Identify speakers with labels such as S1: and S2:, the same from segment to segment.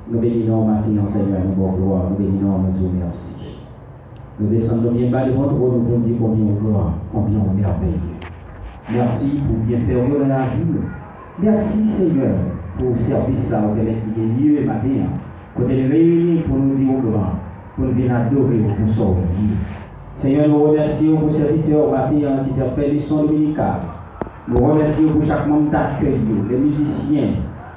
S1: Nous bénissons maintenant, Seigneur, nous bon gloire, nous bénissons, nous disons merci. Nous descendons bien bas devant toi, nous disons combien on gloire, combien on merveille. Merci pour bien faire dans la vie. Merci, Seigneur, pour le service là, qui est lieu matin, pour nous réunir, pour nous dire au gloire, pour nous venir adorer pour sauver. Seigneur, nous remercions pour ce serviteur matin qui t'a fait les sons dominicales. Nous remercions pour chaque membre d'accueil, les musiciens.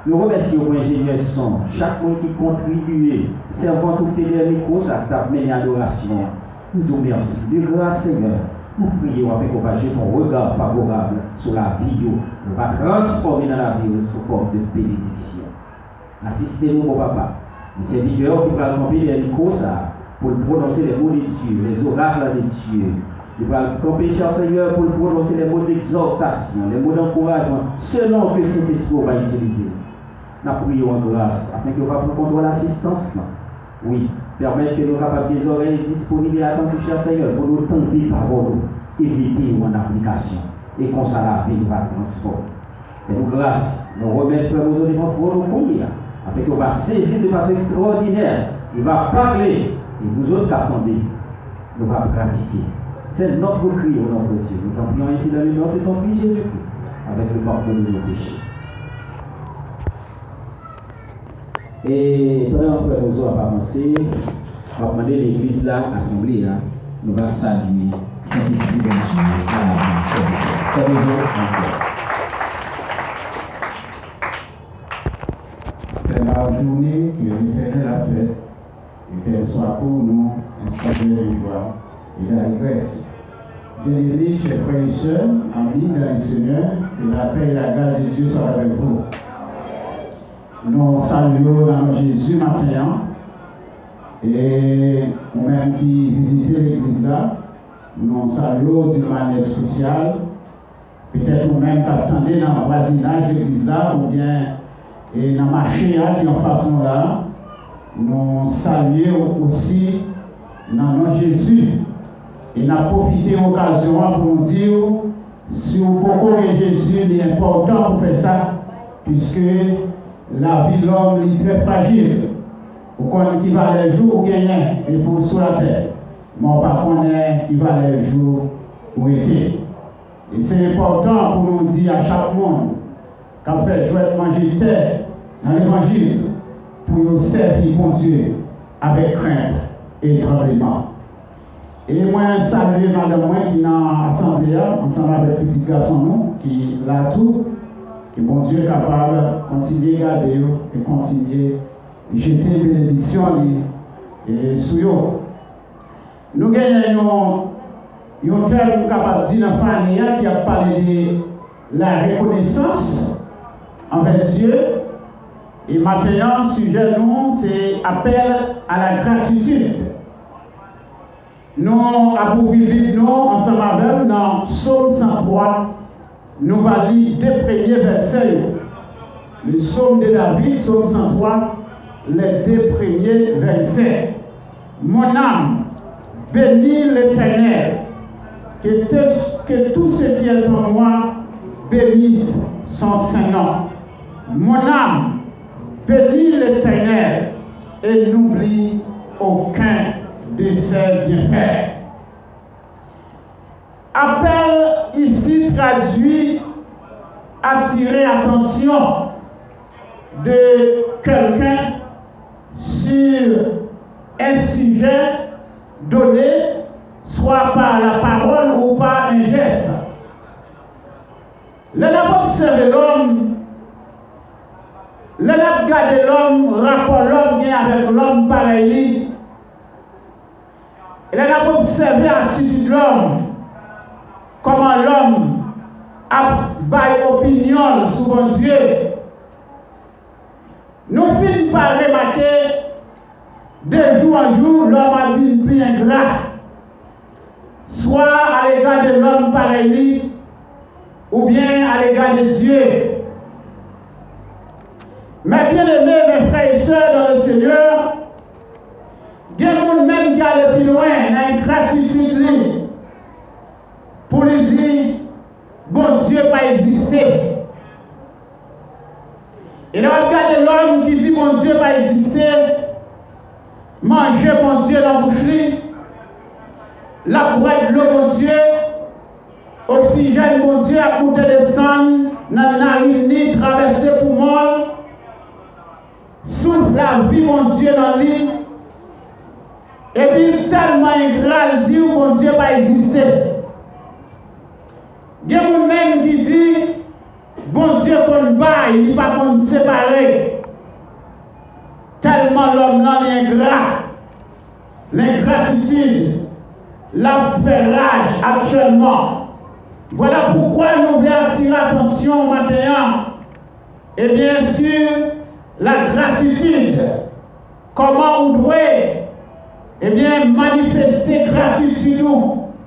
S1: Nous remercions pour l'ingénieur son, chaque monde qui contribue, servant tout les micros, ça t'a mené à l'adoration. Nous disons merci. De grâce, Seigneur, nous prions avec qu'on va jeter ton regard favorable sur la vie. Nous va transformer dans la vie sous forme de bénédiction. Assistez-nous, mon papa. Les serviteurs qui vont camper les micros, ça, pour prononcer les mots de Dieu, les oracles de Dieu. Il va camper, cher Seigneur, pour prononcer les mots d'exhortation, les mots d'encouragement, selon que cet esprit va utiliser. Nous prions en grâce, afin que nous va prendre contrôle l'assistance. Oui, permettre que nous capables des oreilles disponibles et attentives, cher Seigneur, pour nous tendre parole et mettre en application. Et qu'on ça la vie va transformer. Et nous grâce, nous remettre nos autres devant nous conduire, afin qu'on va saisir de façon extraordinaire. Il va parler, et nous autres attendons, nous va pratiquer. C'est notre cri au nom de Dieu. Nous t'en prions ainsi dans le nom de ton Fils Jésus-Christ, avec le pardon de nos péchés. Et pendant que nous allons avancer, on va demander l'église là, l'assemblée là, nous allons saluer Saint-Esprit de Dieu à la
S2: c'est la journée que l'Éternel a faite, et qu'elle soit pour nous un souvenir de joie et d'allégresse. Bien-aimés, chers frères et sœurs, amis dans le Seigneur, que la paix et la grâce de Dieu soient avec vous. Nous saluons dans Jésus matin et nous-mêmes qui visitons l'église là, nous saluons d'une manière spéciale. Peut-être nous-mêmes qui attendons dans le voisinage de l'église là, ou bien et dans le marché qui en façon là, nous saluons aussi dans le nom de Jésus. Et nous avons profité de l'occasion pour nous dire sur pourquoi Jésus est important pour faire ça, puisque la vie de l'homme est très fragile. Pourquoi qui va les jours où gagner et pour sur la terre. Mais on ne connaît pas qui va les jours où était. Et c'est important pour nous dire à chaque monde qu'on fait jouer manger terre dans l'évangile pour nous servir mon Dieu avec crainte et tremblement. Et moi, saluer madame moi qui est dans l'assemblée, ensemble avec le petit garçon nous, qui l'a tout, que bon Dieu est capable de continuer à garder et continuer à jeter bénédiction sur eux. Nous gagnons un terme capable de dire dans la famille qui a parlé de la reconnaissance envers Dieu. Et maintenant, le sujet nous, c'est appel à la gratitude. Nous avons vu nous ensemble avec dans Psaume 103. Nous allons lire deux premiers versets. Le Psaume de David, Psaume 103, les deux premiers versets. Mon âme, bénis l'Éternel, que tout ce qui est en moi bénisse son Saint-Nom. Mon âme, bénis l'Éternel et n'oublie aucun de ses bienfaits. Appel ici traduit attirer l'attention de quelqu'un sur un sujet donné, soit par la parole ou par un geste. L'on a observé l'homme, l'on a regardé l'homme, rapport l'homme avec l'homme pareil. Et l'on a observé l'attitude de l'homme, comment l'homme a baillé opinion sur mon Dieu. Nous finissons par remarquer de jour en jour, l'homme a vu plus ingrat, soit à l'égard de l'homme pareil, ou bien à l'égard de Dieu. Mais bien aimés, mes frères et sœurs dans le Seigneur, il y a des gens même qui allent plus loin dans l'ingratitude pour lui dire, bon Dieu pas existé. Et là, on regarde l'homme qui dit, bon Dieu pas existé,
S3: manger mon Dieu dans la bouche, la boîte de l'eau mon Dieu, oxygène mon Dieu à côté de sang, dans la narine ni traverser poumon, souffle la vie mon Dieu dans l'île, et puis tellement ingrat, il dit mon Dieu pas exister. Il y a un même qui dit, bon Dieu qu'on baille, il n'est pas qu'on séparer. Tellement l'homme là est ingrat. L'ingratitude, la fait rage actuellement. Voilà pourquoi nous voulons attirer l'attention maintenant. Et bien sûr, la gratitude. Comment on doit manifester gratitude,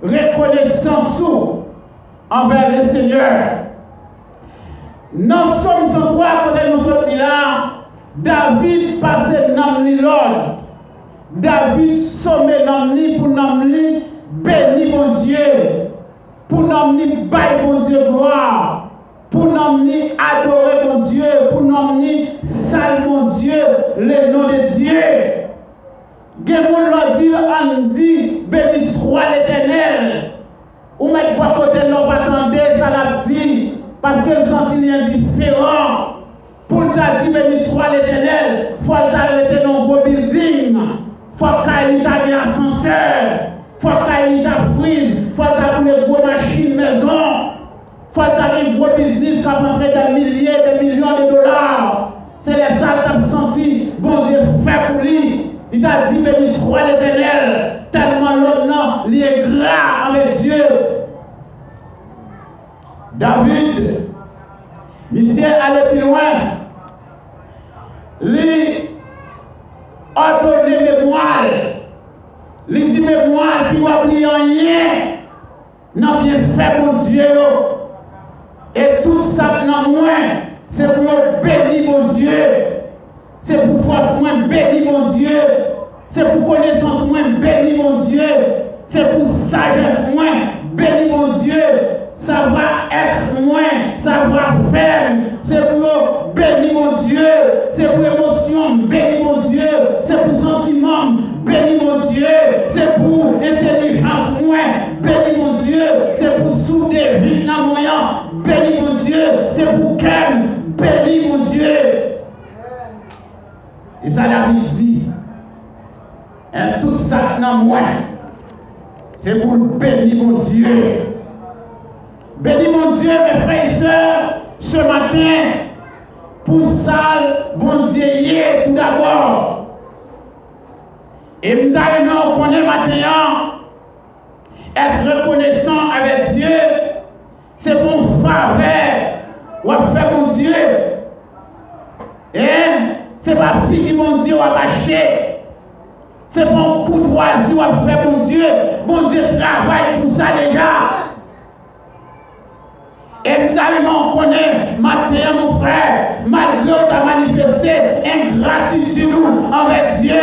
S3: reconnaissance envers le Seigneur. Nous sommes sans quoi quand nous sommes là, David passait dans l'ordre. David sommait dans pour nous bénir mon Dieu, pour nous bailler mon Dieu gloire, pour nous adorer mon Dieu, pour nous saluer mon Dieu, le nom de Dieu. Quelqu'un leur dit, on dit, béni soit l'Éternel. Ou mettre pas côté l'on va attendre, ça l'a dit, parce que le sentiment est différent. Pour ta dire béni soit l'Éternel, il faut t'arrêter dans un beau building, il faut qu'il y ait un ascenseur, il faut qu'il y ait un frise, il faut qu'il y ait une grosse machine maison, il faut qu'il y ait un gros business qui a rentré des milliers, des millions de dollars. C'est les ça que tu as senti, bon Dieu fait pour lui. Il t'a dit béni soit l'Éternel, tellement l'homme il est gras avec Dieu. David, monsieur allait plus loin. Lui ordonné mémoire. Lui dit mémoire qui va oublier rien. Non bien fait mon Dieu. Et tout ça non moins, c'est pour bénir mon Dieu. C'est pour force moins bénir mon Dieu. C'est pour connaissance moins bénir mon Dieu. C'est pour sagesse moins bénir mon Dieu. Savoir-être moins, savoir-faire. C'est pour bénir mon Dieu. C'est pour émotion, bénir mon Dieu. C'est pour sentiment, bénir mon Dieu. C'est pour intelligence moins, bénir mon Dieu. C'est pour souder, vivre dans moyen, bénir mon Dieu. C'est pour calme, bénir mon Dieu. Et ça David dit, et tout ça dans moi, c'est pour bénir mon Dieu. Bénis mon Dieu, mes frères et sœurs, ce matin, pour ça, bon Dieu, tout d'abord. Et nous connaît maintenant, être reconnaissant avec Dieu, c'est bon faveur, ou faire mon Dieu. Et c'est pas fini mon Dieu, ou acheter. C'est bon courtoisie, ou faire mon Dieu. Bon Dieu travaille pour ça déjà. Et tellement on connaît, matin, mon frère, malgré que tu as manifesté ingratitude envers Dieu,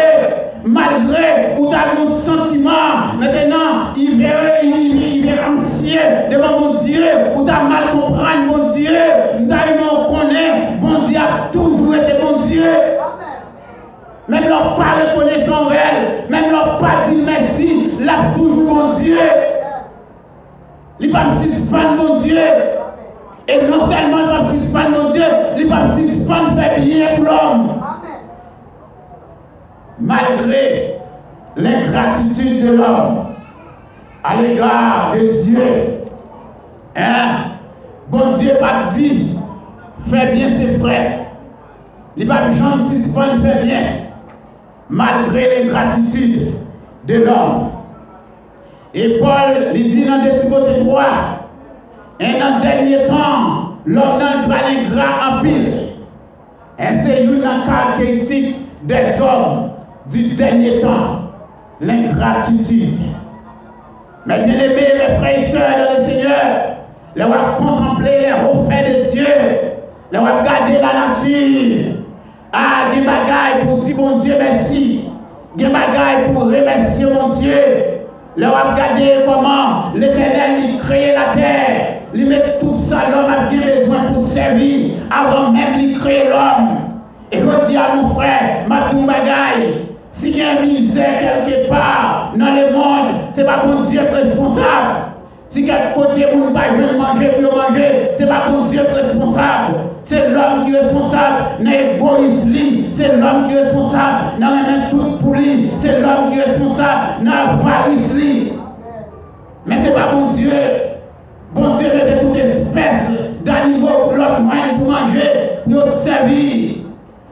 S3: malgré que tu as un sentiment, maintenant, il est ancien devant mon Dieu, ou tu as mal compris mon Dieu, tellement on connaît, bon Dieu a toujours été mon Dieu. Même leur pas reconnaissant elle, même leur pas dit merci, là toujours mon Dieu. Il va suspendre mon Dieu. Et non seulement il va suspendre mon Dieu, il va suspendre faire bien pour l'homme. Malgré l'ingratitude de l'homme à l'égard de Dieu, bon Dieu pas dit, fais bien ses frères. Il va jamais suspendre faire bien, malgré l'ingratitude de l'homme. Et Paul lui dit dans 2 Timothée 3, et dans le dernier temps, l'homme va l'ingrat en pile. Et c'est une caractéristique des hommes du dernier temps, l'ingratitude. Mais bien aimés, mes frères et sœurs dans le Seigneur, les va contempler les hauts faits de Dieu, les va regarder la nature. Ah, des bagailles pour dire mon Dieu merci, des bagailles pour remercier mon Dieu. Les va regarder comment l'Éternel a créé la terre. Il met tout ça, l'homme a bien besoin pour servir avant même de créer l'homme. Et je dis à mon frère, ma tout bagaille, Si il y a une misère quelque part dans le monde, ce n'est pas bon Dieu responsable. Si quelque côté vous ne pouvez pas manger pour manger, ce n'est pas bon Dieu responsable. C'est l'homme qui est responsable dans l'égoïsme, c'est l'homme qui est responsable dans la tout pour lui, c'est l'homme qui est responsable dans l'avarice. Mais ce n'est pas bon Dieu. Bon Dieu met toute espèce d'animaux pour l'homme pour manger, pour servir.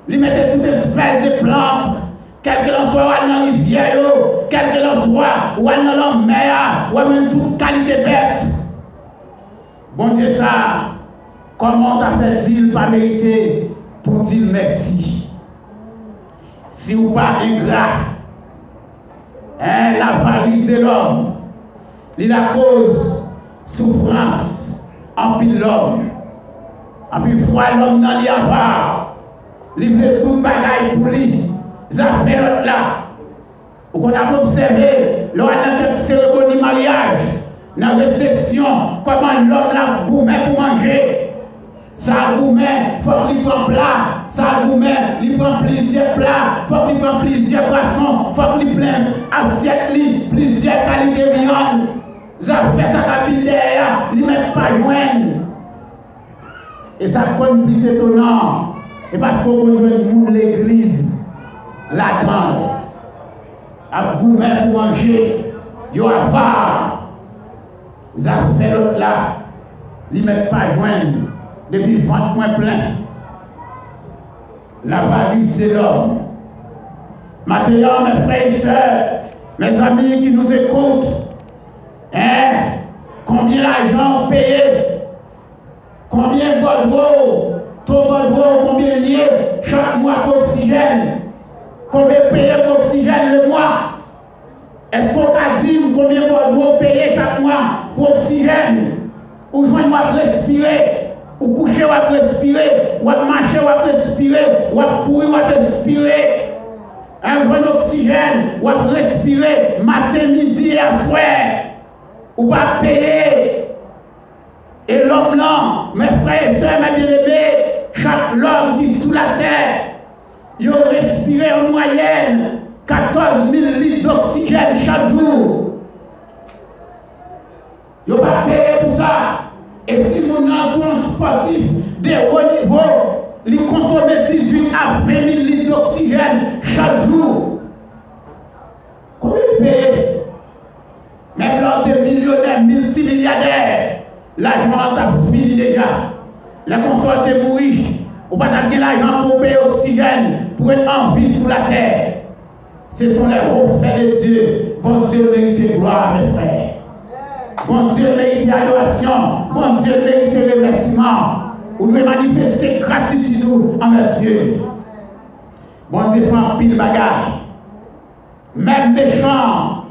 S3: Il mettait toute espèce de plantes. Quel que l'on soit, ou dans la rivière, quel que l'on soit, ou dans la mer, ou même toute qualité bête. Bon Dieu, ça, comment t'as fait-il pas mérité pour dire merci? Si ou pas ingrat, hein, l'avarice de l'homme, il la cause souffrance en pile l'homme, en pile fois l'homme dans l'avare, il veut tout bagaille pour lui. Ça fait l'autre là. On a observé, lors de la cérémonie mariage, dans la réception, comment l'homme l'a gourmet pour manger. Ça gourmet, il faut qu'il prenne plat. Ça gourmet, il prend plusieurs plats. Il faut qu'il prenne plusieurs poissons. Il faut qu'il prenne assiette, plusieurs qualités de viande. Ça fait sa capille derrière, il ne met pas joindre. Et ça compte plus étonnant. Et parce qu'on veut l'église. La grande, à gourmet pour manger, yo avare, ils ont fait l'autre là, ils ne mettent pas joindre, depuis le ventre moins plein. L'avarice de l'homme. Maintenant, mes frères et sœurs, mes amis qui nous écoutent, hein, combien d'argent payé, combien de Bordeaux, ton Bordeaux, combien lié chaque mois d'oxygène. Combien payer pour l'oxygène le mois? Est-ce qu'on peut dire combien vous payer chaque mois pour l'oxygène? Ou joindre ou respirer, ou coucher ou respirer, ou marcher ou respirer, ou courir ou respirer. Un joint d'oxygène, ou respirer matin, midi et à soir. Ou pas payer. Et l'homme là, mes frères et sœurs, mes bien-aimés, chaque homme qui est sous la terre, ils ont respiré en moyenne 14 000 litres d'oxygène chaque jour. Ils n'ont pas payé pour ça. Et si nous sommes un sportif de haut niveau, ils consomment 18 à 20 000 litres d'oxygène chaque jour. Combien ils payent? Même lors des millionnaires, multimilliardaires, l'argent a fini déjà. Les consorts sont morts. On va pas l'argent pour payer l'oxygène, pour être en vie sur la terre. Ce sont les refaits de Dieu. Bon Dieu mérite gloire, mes frères. Bon Dieu mérite adoration. Bon Dieu mérite remerciement. Vous devez manifester gratitude envers Dieu. Bon Dieu prend pile bagarre. Même méchant,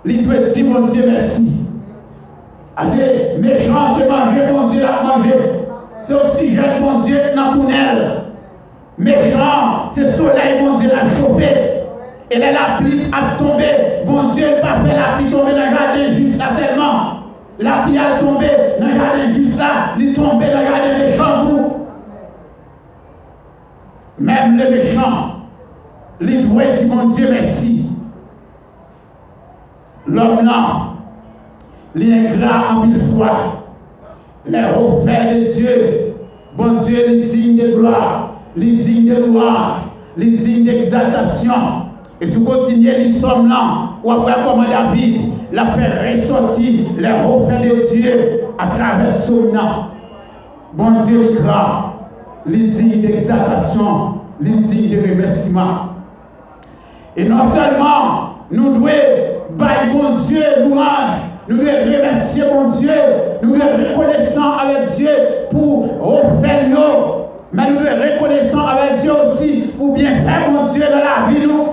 S3: il doit dire bon Dieu merci. C'est méchant, c'est manger, bon Dieu l'a mangé. C'est oxygène, bon Dieu, dans ton aile. Méchant, c'est soleil, bon Dieu, l'a chauffé. Et là, la pluie a tombé. Bon Dieu, il n'a pas fait la pluie tomber dans le jardin juste là seulement. La pluie a tombé dans le jardin juste là. Il est tombé dans le jardin méchant tout. Même le méchant, il doit dire bon Dieu merci. L'homme là, l'ingrat en mille fois. Les refaits de Dieu, bon Dieu, les dignes de gloire, les dignes de louange, les dignes d'exaltation. Et si vous continuez les sommes là, ou après comment David l'a fait ressortir les refaits de Dieu à travers son nom. Bon Dieu, les grands, les dignes d'exaltation, les dignes de remerciement. Et non seulement nous devons bailler bon Dieu louange, nous devons remercier mon Dieu, nous devons être reconnaissants avec Dieu pour refaire nous, mais nous devons être reconnaissants avec Dieu aussi pour bien faire mon Dieu dans la vie nous.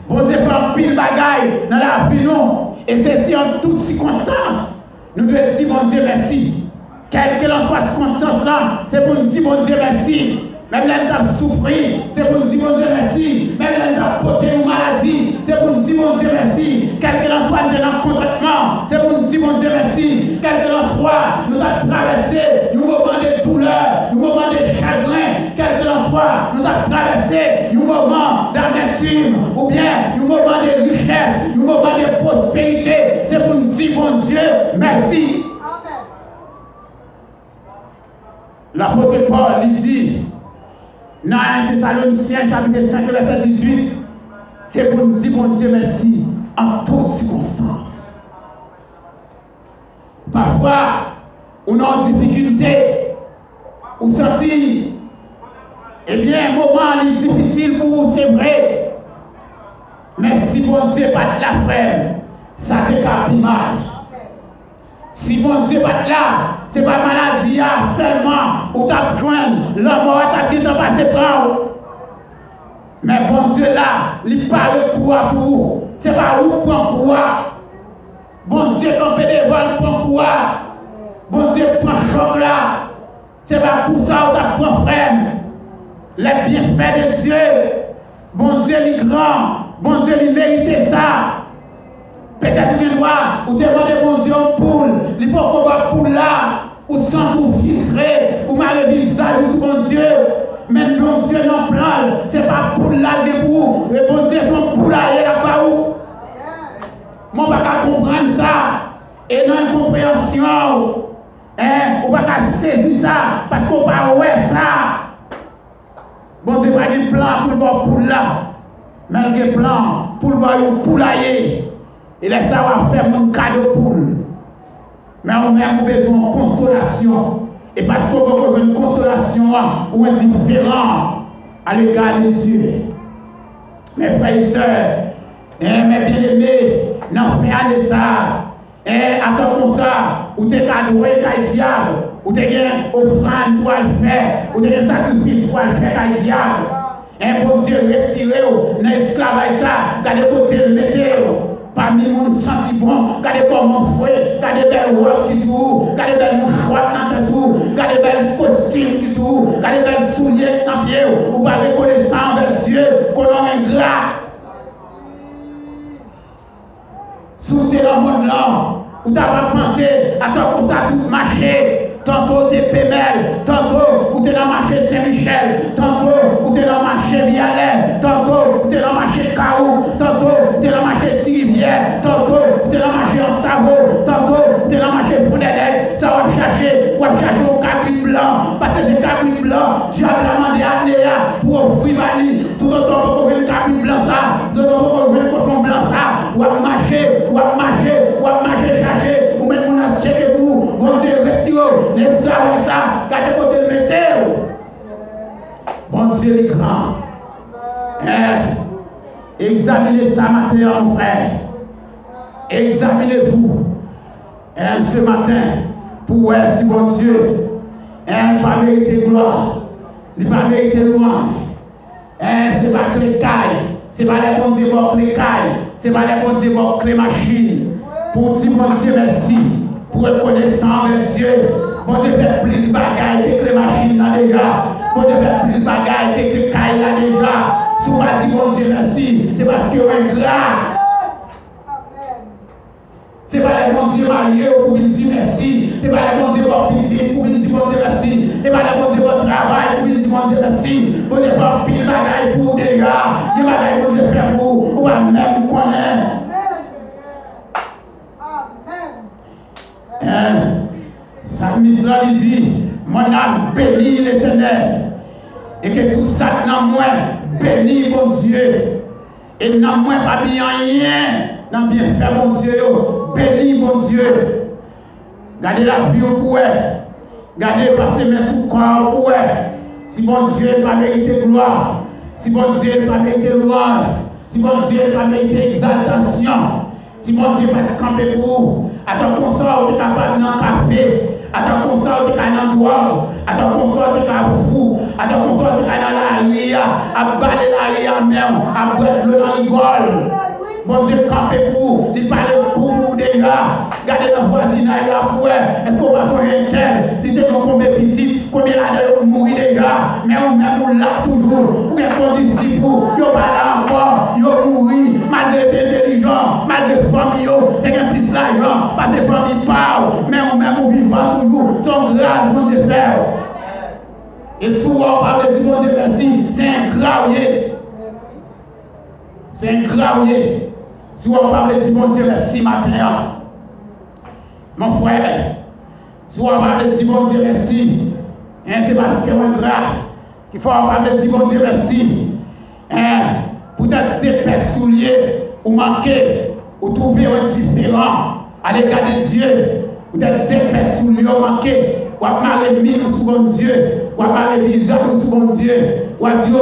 S3: Bon Dieu prend pile bagaille dans la vie nous, et ceci en toutes circonstances. Nous devons dire mon Dieu merci. Quelle que soit la circonstance là, c'est pour nous dire mon Dieu merci. Même là, nous avons souffert, c'est pour nous dire mon Dieu merci. Même là, nous avons porté une maladie, c'est pour nous dire mon Dieu merci. Quel que soit dans le contentement, c'est pour nous dire mon Dieu merci. Quel que soit, nous avons traversé un moment de douleur, un moment de chagrin. Quel que soit, nous avons traversé un moment d'amertume, ou bien un moment de richesse, un moment de prospérité, c'est pour nous dire, bon Dieu, merci. L'apôtre Paul lui dit, dans 1 Thessaloniciens chapitre 5, verset 18, c'est pour nous dire, bon Dieu, merci, en toutes circonstances. Parfois, on a une difficulté, on sentit, eh bien, un moment est difficile pour vous, c'est vrai. Mais si bon Dieu pas de la frère, ça te capte mal. Si bon Dieu pas de là, c'est pas maladie seulement, ou t'as besoin, la mort t'a dit de passer par vous. Mais bon Dieu là, il parle quoi pour vous. C'est pas vous prend quoi. Bon Dieu campé devant prend quoi. Bon Dieu prend choc là. C'est pas pour ça où t'as prend frère. Les bienfaits de Dieu, bon Dieu il est grand, bon Dieu il mérite ça. Peut-être que moi, ou demandez bon Dieu en poule, il peut pas pour là, ou sans tout frustré, ou mal visage sur bon Dieu. Mais bon Dieu non plan, c'est pas pour là debout, mais bon Dieu son pour là et là-bas où. Moi, je ne peux pas comprendre ça, et dans une compréhension, on ne peut pas saisir ça, parce qu'on ne peut pas voir ça. Bon Dieu pas de plan pour le voir pour là, mais il y a un plan pour le voir pour l'ailler. Et laisse ça va faire mon cadeau pour lui. Mais on a besoin de consolation. Et parce qu'on a besoin de consolation ou indifférent à l'égard de Dieu. Mes frères et sœurs, mes bien-aimés, n'en faites de ça. Attends comme ça, ou t'es cadeau et diable. Ou t'es gain offrande pour le faire, ou t'es gain sacrifice pour le faire qu'à diable. Un bon Dieu retiré, dans l'esclavage ça, gardez côté le mettez. Parmi mon senti bon, regardez comment fouet, regardez belles robes qui sont, regardez belles mouchoirs dans tout, regardez belles costumes qui sont, regardez belles souliers dans pied, ou pas reconnaissant envers Dieu, qu'on a un grâce. Sous tes dans le monde là, ou t'as pas planté, attends pour ça tout marché. Tantôt t'es Pémel, tantôt ou t'es dans le marché Saint-Michel, tantôt ou t'es dans le marché Vialet, tantôt ou t'es dans le marché Caou, tantôt ou t'es dans le marché Thirivière, tantôt ou t'es dans le marché en Savo, tantôt ou t'es dans le marché Fondélec. Ça va chercher au cabine blanc, parce que c'est cabine blanc, Dieu a demandé à Néa pour offrir Mali, tout autant qu'on veut une cabine blanc ça, tout autant qu'on veut une cochon blanc ça, ou à marcher, chercher, ou même on a checké pour, bon Dieu, retirez. L'esclave ça, quand côté le météo. Bon Dieu est grand. Examinez ça matin, mon frère. Examinez-vous. Ce matin, pour voir si bon Dieu n'a pas mérité gloire. Il n'a pas mérité louange. C'est pas clé caille. C'est pas les bons Dieu qui clé caille. C'est pas les bons Dieu qui clé machine. Pour dire bon Dieu merci. Pour reconnaissance avec Dieu. Bon Dieu fait plus de bagailles que les machines là déjà. Bon Dieu fait plus de bagailles que les cailles là déjà. Si on va dire bon Dieu merci, c'est parce qu'il y a un grâce. C'est pas les bons Dieu mariés pour lui dire merci. C'est pas les bons Dieu pour lui dire bon Dieu merci. C'est pas les bons Dieu pour travail pour lui dire bon Dieu merci. Bon Dieu fait pile bagailles pour déjà. Des bagailles bon Dieu fait pour ou même connaître. Psalmiste là il dit, mon âme bénit l'Éternel, et que tout ça dans moi bénit mon Dieu, et dans moi pas bien rien, dans bien faire mon Dieu, bénit mon Dieu. Gardez la vie au pouet, gardez passer mes sous corps au pouet. Si mon Dieu n'a pas mérité gloire, si mon Dieu n'a pas mérité louange, si mon Dieu n'a pas mérité exaltation, si mon Dieu n'a pas campé pour vous, attends qu'on sort, tu es capable d'un café. Attends qu'on sorte de canon noir, attends qu'on sorte de fou, attends qu'on sorte de canon la ria, à baler la ria même, à boire de l'eau dans le bol. Bon Dieu, campé pour, il parle pour vous déjà. Gardez le voisinage là pour est-ce qu'on va soigner un tel, il était combien petit, combien là de mourir déjà, mais on même on l'a toujours, ou bien ton disciple, il pas là encore, il mourir, malgré intelligent, malgré famille, il y a plus d'argent, parce que famille parle, mais on même on vivant toujours, son grâce, mon Dieu frère. Et souvent on parle de dire mon Dieu merci, c'est un grave. C'est un gravier. Si on parle de bon Dieu, merci matin. Mon frère, si on parle de bon Dieu, merci. C'est parce que c'est grave qu'il faut parler de bon Dieu, merci. Peut-être des pères souliers ou manquer, ou trouver un différent à l'égard de Dieu. Peut-être des pères souliers ou manquer, ou avoir les mines sous bon Dieu, ou avoir les visages sous bon Dieu. Ou Dieu,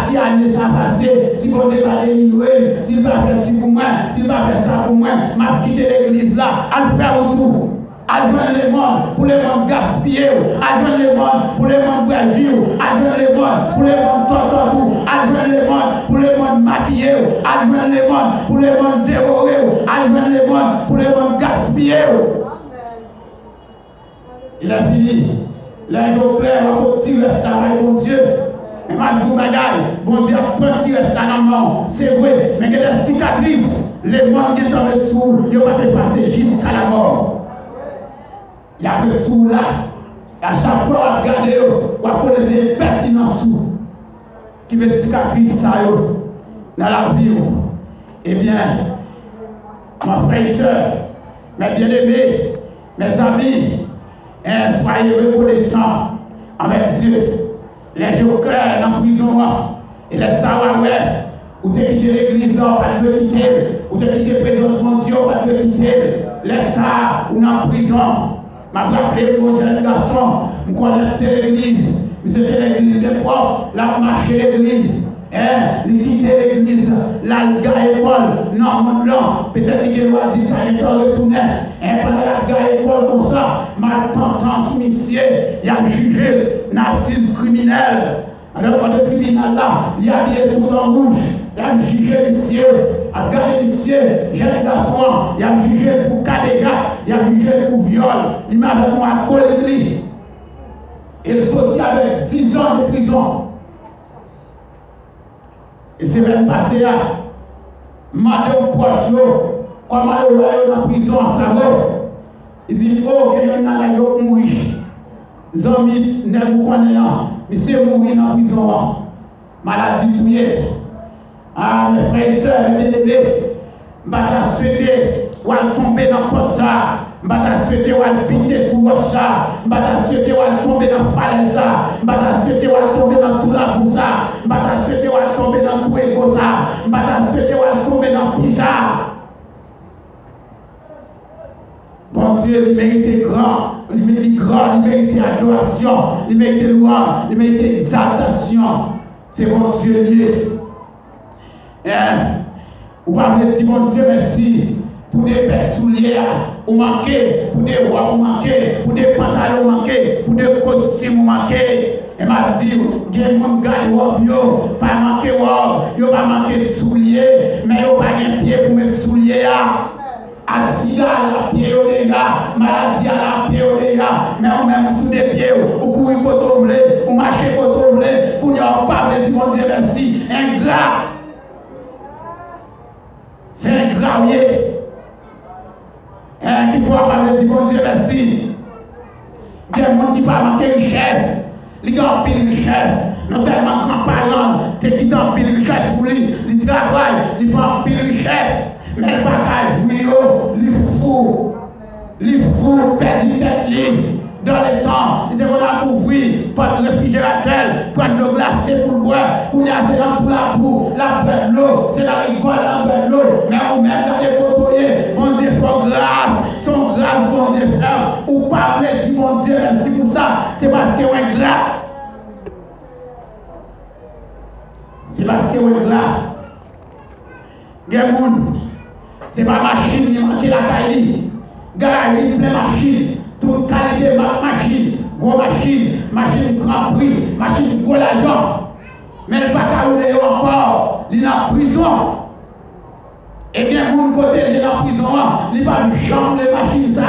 S3: si l'année ça passé, si bon Dieu va délivrer, s'il va faire ci pour moi, s'il va faire ça pour moi, m'a quitté l'église là, à le faire autour. Adjoindre le monde pour les mondes gaspillés, adjoindre le monde pour les mondes bragis, adjoindre le monde pour les mondes tortorous, adjoindre le monde pour les mondes maquillés, adjoindre le monde pour les mondes dévorés, adjoindre le monde pour les mondes gaspillés. Il a fini. Les jours clairs, on va tirer ça avec bon Dieu. Et ma tout bagaille, bon Dieu a pas tiré ça dans le monde. C'est vrai, mais il y a des cicatrices. Les mondes qui tombent sous, ils ne peuvent pas effacer jusqu'à la mort. Il y a des sous là. À chaque fois, on regarde, on va poser pertinent sous. Qui met cicatrice ça dans la vie. Eh bien, mon frère et soeur, mes bien-aimés, mes amis, soyez reconnaissants avec Dieu. Les jours clairs dans la prison, et les savoir, ou t'es quitté l'église, on va te quitter, ou t'es quitté le président Dieu, on va te quitter. Les savoir, ou dans la prison. Je me rappelle mon jeune garçon, je connais l'église, c'était l'église de pauvres, la marché l'église, il quittait l'église, là il gars école, non, peut-être qu'il va dire qu'il est retourné, pendant la gars école comme ça, ma tendance monsieur, il a jugé, narcisse criminel. Alors, le tribunal là, il a bien tout en rouge, il a jugé monsieur, a gardé monsieur, jeune garçon, il a jugé pour cas de gars, il a jugé pour viol, il m'a avec moi à collecter. Il sortit avec 10 ans de prison. Et c'est même passé là, madame proche, comment il va dans la prison à Savo, il dit, oh, il y a un qui est mort. Zami ne vous connaissez pas, mais c'est mourir dans la prison. Maladie touillée. Ah, mes frères et sœurs, mes bébés, je vais souhaiter ou tomber dans le pot ça. Je vais souhaiter ou biter sous le ça. Je vais souhaiter ou tomber dans la falaise ça. Je vais souhaiter ou tomber dans tout la boue ça. Je vais souhaiter ou tomber dans tout égo ça. Je vais souhaiter ou tomber dans tout ça. Bon Dieu, il mérite grand, il mérite adoration, il mérite louange, il mérite exaltation. C'est bon Dieu lié. Vous parlez de mon Dieu, merci pour des pères souliers, vous manquez, pour des rois, vous manquez, pour des pantalons, vous manquez, pour des costumes, vous manquez. Et m'a dit, il y a des gens qui ont pas manqué, ils n'ont pas manqué souliers, mais ils n'ont pas de pied pour mes souliers. Accident à la pied au là, maladie à la pied au là, mais on même sous des pieds, ou courir pour tomber, ou marcher pour tomber, pour ne pas parler du bon Dieu merci, ingrat. C'est un gravier. Qu'il faut parler du bon Dieu merci. Il y a des gens qui ne manquent pas richesse, ils ont pile richesse. Non seulement grands-parents, qui ont pile richesse pour lui, ils travaillent, ils font pile richesse. Mais le bagage, les fous, perdent tête libre. Dans le temps, ils étaient là pour ouvrir, pas de réfrigérateur, prendre de l'eau glacée pour boire, pour y aller dans tout la boue, la belle l'eau, c'est la rigole, la belle l'eau. Mais on même dans les côtoyers, bon Dieu fait grâce, son grâce, bon Dieu fait, ou parler du bon Dieu, merci pour ça, c'est parce qu'il est grâce. C'est parce qu'il est grâce. C'est pas machine qui manque la caille. Garage, plein machine. Toute qualité machine. Gros machine grand prix, machine gros l'argent. Mais il n'est pas qu'à rouler encore. Il est en prison. Et bien, pour côté, il est en prison. Il n'a pas de chambre de machine, ça.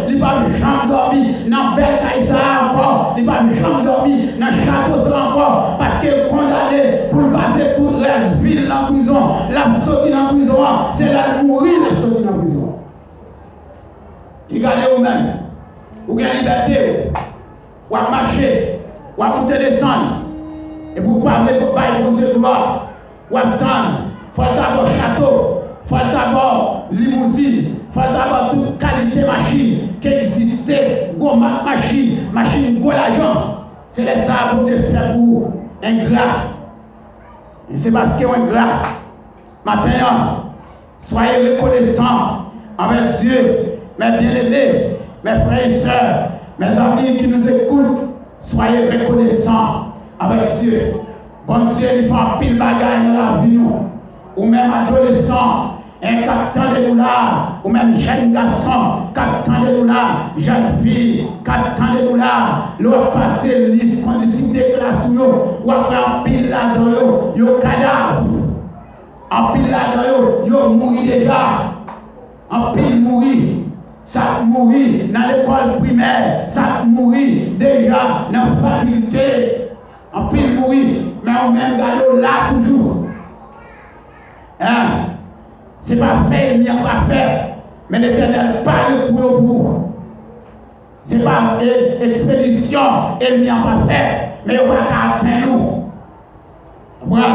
S3: Il n'a pas de chambre dormir. Dans belle caille, ça encore. Il n'a pas de chambre dormir. Dans château, ça encore. Parce qu'il est condamné pour passer tout le reste ville en prison. La sortie dans la prison, c'est la mourir, la sortie dans la prison. Regardez vous-même. Vous avez liberté. Vous avez marché. Vous avez monté descendre. Et vous parlez de bail, mon Dieu, gloire. Ou attendre, faut d'abord château, faut d'abord limousine, faut d'abord toute qualité machine qui existait, gros machine, gros l'argent. C'est les ça pour te faire pour ingrat. Et c'est parce que ingrat. Maintenant, soyez reconnaissants envers Dieu, mes bien-aimés, mes frères et sœurs, mes amis qui nous écoutent, soyez reconnaissants avec Dieu. Bon Dieu, il fait un pile bagaille dans la vie, ou même adolescent, un capitaine de nous là, ou même jeune garçon, capitaine de nous là, jeune fille, capitaine de nous là, l'on passe liste, condition de classe, ou après un pile là-dedans, yo cadavre. En pile là-dedans, yo mourir déjà. En pile mourir. Ça mourir dans l'école primaire. Ça mourir déjà dans la faculté. En pile mourir. Mais on même garde là toujours. Hein? C'est pas fait, il n'y a pas fait. Mais l'Éternel parle pour le bout. C'est pas expédition, il n'y a pas fait. Mais il n'y a pas atteindre nous. Voilà.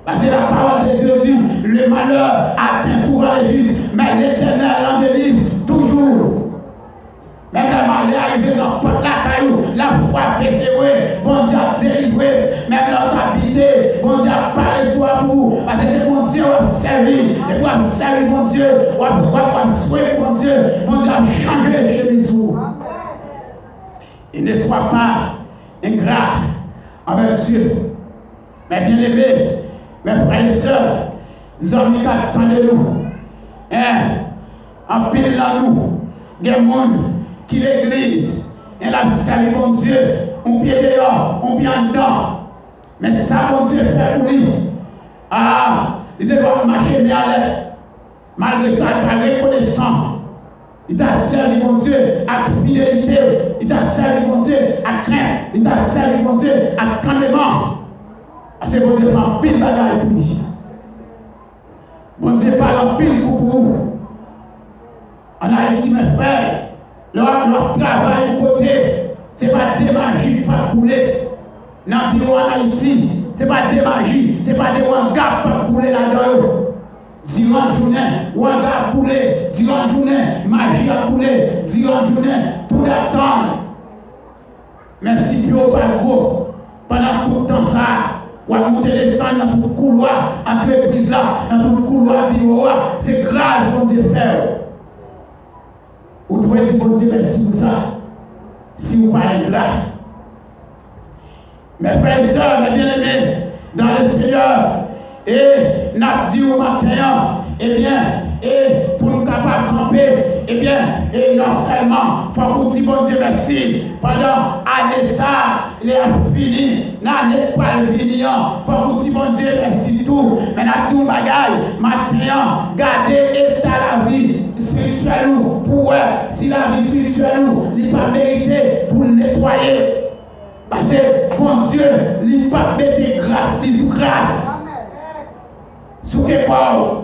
S3: Parce que la parole de Dieu dit, le malheur atteint souvent les justes, mais l'Éternel en délivre toujours. Même la malheur arrive dans la caillou, la foi persévérée, bon Dieu a délivré, même l'autre habité, bon Dieu a parlé sur vous, parce que c'est bon Dieu qui a servi, et pour servir bon Dieu, on a souhaité bon Dieu a changé chez les autres. Et ne sois pas ingrat avec Dieu, mais bien aimé. Mes frères et sœurs, les amis qui attendent nous, en pile là nous, il y a des gens qui l'église, et la servi bon Dieu, on pied dehors, on pied en dedans. Mais ça, bon Dieu fait pour lui. Il doit marcher bien à l'air. Malgré ça, il n'est pas reconnaissant. Il t'a servi mon Dieu avec fidélité, il t'a servi mon Dieu avec crainte, il t'a servi mon Dieu avec tremblement. C'est bon Dieu prend pile bagaille pour lui. Bon Dieu parle en pile pour vous. En Haïti, mes frères, leur travail de côté, ce n'est pas des magies pas poulet. Dans le bureau en Haïti, ce n'est pas des magies, ce n'est pas des wangas pas poulet là-dedans. Durant la journée, wanga poulet, durant la journée, magie à poulet, durant la journée, pour attendre. Mais si vous pas gros, pendant tout le temps ça, ou à monter descendre dans tout le couloir, entreprise là, dans tout le couloir bureau là, c'est grâce qu'on Dieu fait. Vous devez dire bon Dieu merci pour ça. Si vous parlez là. Mes frères et sœurs, mes bien-aimés, dans le Seigneur, et n'a dit au matin, eh bien, et pour nous capables de camper, eh bien, et non seulement, il faut vous dire bon Dieu merci, pendant l'année ça, il a fini, l'année pas le venir, il faut vous dire bon Dieu merci tout, mais n'a tout bagaille, matin, gardez état la vie spirituelle pour si la vie spirituelle n'est pas méritée pour le nettoyer. Parce que bon Dieu, il n'a pas mettre grâce, il sous grâce. Sous quel corps?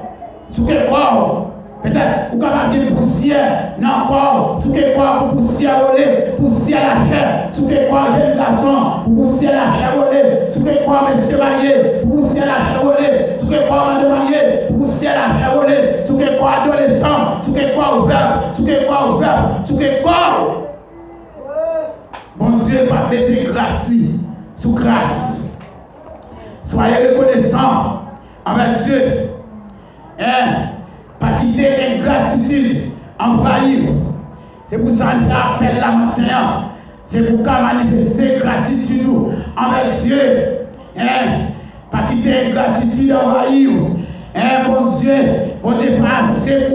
S3: Sous quel corps? Peut-être vous avez de poussière dans le corps. Sous quel corps pour poussière voler? Poussière la chair. Sous quel corps jeune garçon pour poussière la chair voler? Sous quel corps monsieur marié pour poussière la chair voler? Sous quel corps madame marié pour poussière la chair voler? Sous quel corps adolescent? Sous quel corps ouvert? Sous quel corps ouvert? Sous quel corps? Bon Dieu va mettre grâce sous grâce. Soyez reconnaissants avec Dieu. Pas quitter ingratitude, envahir. C'est pour ça qu'il appelle la matin. C'est pour qu'on manifester gratitude avec Dieu. Pas quitter ingratitude, envahir. Bon Dieu fait assez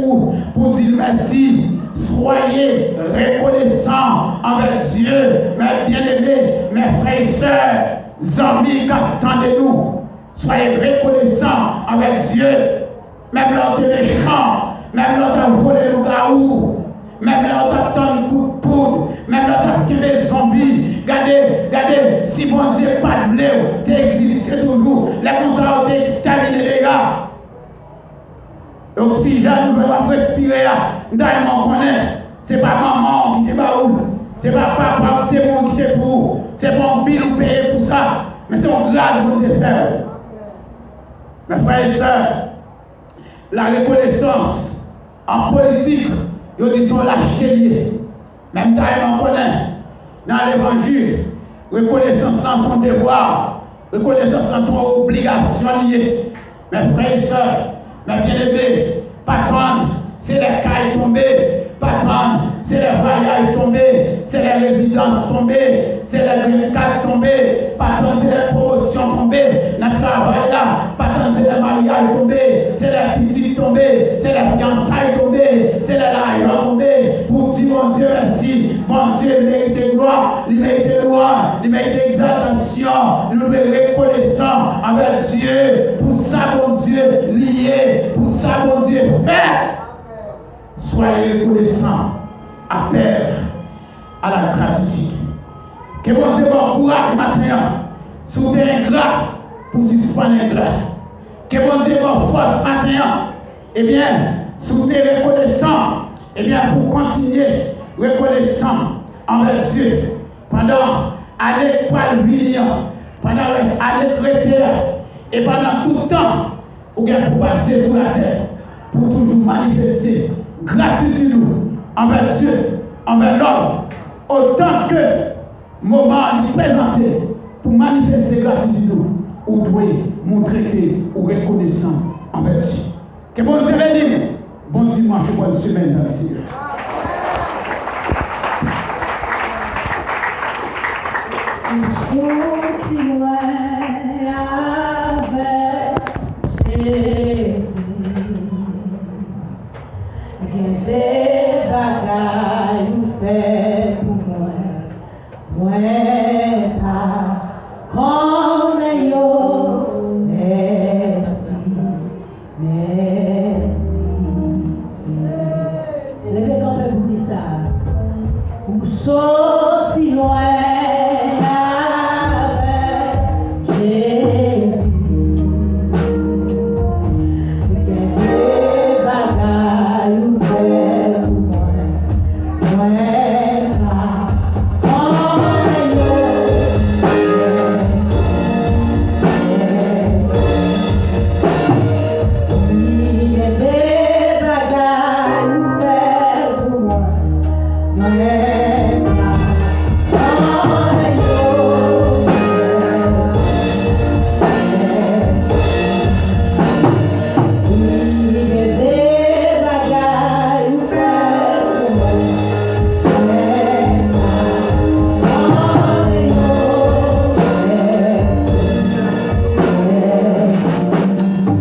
S3: pour dire merci. Soyez reconnaissants avec Dieu, mes bien-aimés, mes frères et sœurs, amis qui attendent nous. Soyez reconnaissants avec Dieu, même lorsque méchant, même lorsque volé le gaou, même lorsque attend un coup de poudre, même lorsque des zombies. Regardez, si bon Dieu pas de blé, tu existes toujours. Les constats ont exterminé les gars. Donc si je ne veux pas respirer, c'est pas maman qui te baoule, c'est pas papa qui te pour, c'est pas un bill ou payer pour ça, mais c'est une grâce pour te faire. Mes frères et sœurs, la reconnaissance en politique, ils disent son lâcheté liée. Même temps, on connaît dans l'évangile, reconnaissance dans son devoir, reconnaissance dans son obligation liée. Mes frères et sœurs, mes bien-aimés, patronne, c'est les cailles tombées, patronne, c'est les voyages tombés, c'est les résidences tombées, c'est les green cards tombés, patronne, c'est les promotions tombées, dans le travail là, patronne, c'est les mariages tombés, c'est les petites tombées, c'est les fiançailles tombées, c'est les l'argent tombés, pour dire mon Dieu merci, mon Dieu il mérite gloire, il mérite louange, il mérite exaltation, nous devons être reconnaissants envers Dieu, pour ça mon Dieu lié, pour ça mon Dieu fait. Soyez reconnaissants, appel à la gratitude. Que mon Dieu vous courage matin, si vous êtes ingrat, pour si vous n'êtes pas ingrat. Que mon Dieu vous force matin, eh bien, si vous êtes reconnaissant, eh bien, pour continuer reconnaissant envers Dieu pendant l'année pendant l'année chrétienne, et pendant tout le temps, vous avez pour passer sur la terre, pour toujours manifester gratitude envers Dieu, envers l'homme, autant que moment nous présenter pour manifester gratitude, vous devez montrer que vous êtes reconnaissant envers Dieu. Que bon Dieu bénisse, bon dimanche et bonne semaine dans le Seigneur.
S4: Oh